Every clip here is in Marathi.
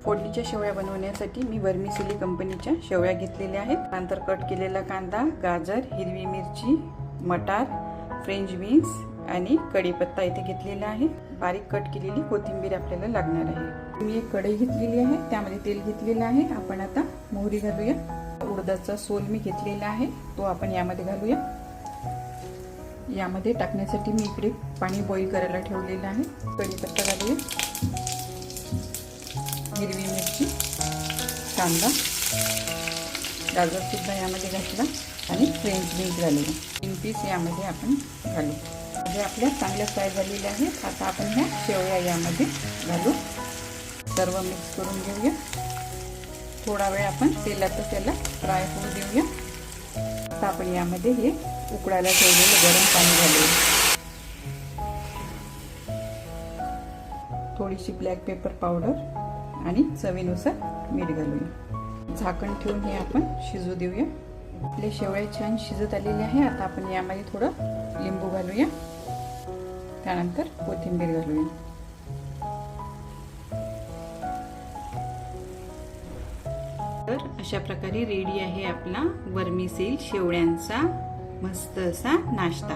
फोडणीच्या शेवया बनवण्यासाठी मी वर्मिसेली कंपनीच्या शेवया घेतलेल्या आहेत। नंतर कट केलेला कांदा, गाजर, हिरवी मिरची, मटार, फ्रेंच बीन्स आणि कढीपत्ता इथे घेतलेला आहे। बारीक कट केलेली कोथिंबीर आपल्याला लागणार आहे। मी एक कढई घेतलेली आहे, त्यामध्ये तेल घेतलेलं आहे। आपण आता मोहरी घालूया। उडदाचा सोल मी घेतलेला आहे, तो आपण यामध्ये घालूया। यामध्ये टाकण्यासाठी मी इकडे पाणी बॉईल करायला ठेवलेलं आहे। कढीपत्ता घालूया, हिरवी मिरची, कांदा, गाजर सुद्धा यामध्ये घातला आणि फ्रेंच बीन्स घालूया। 3 पीस यामध्ये आपण घालू। म्हणजे आपल्या चांगल्या फ्राय झालेल्या आहेत। आता आपण ह्या शेवया यामध्ये घालू, सर्व मिक्स करून घेऊया। थोडा वेळ आपण तेलातच त्याला फ्राय होऊ देऊया। आता आपण यामध्ये हे उकळायला ठेवलेलं गरम पाणी घालूया। थोडीशी ब्लॅक पेपर पावडर आणि चवीनुसार मीठ घालूया। झाकण ठेवून हे आपण शिजू देऊया। आपले शेवया छान शिजत आलेले आहे। आता आपण यामध्ये थोडं लिंबू घालूया, त्यानंतर कोथिंबीर घालूया। तर अशा प्रकारे रेडी आहे आपला वर्मिसेल शेवयांचा मस्त असा नाश्ता।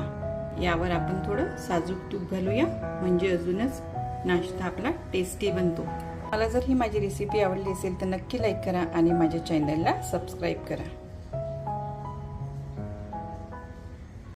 यावर आपण थोडं साजूक तूप घालूया, म्हणजे अजूनच नाश्ता आपला टेस्टी बनतो। मला जर ही माझी रेसिपी आवडली असेल तर नक्की लाईक करा आणि माझ्या चॅनलला सबस्क्राईब करा।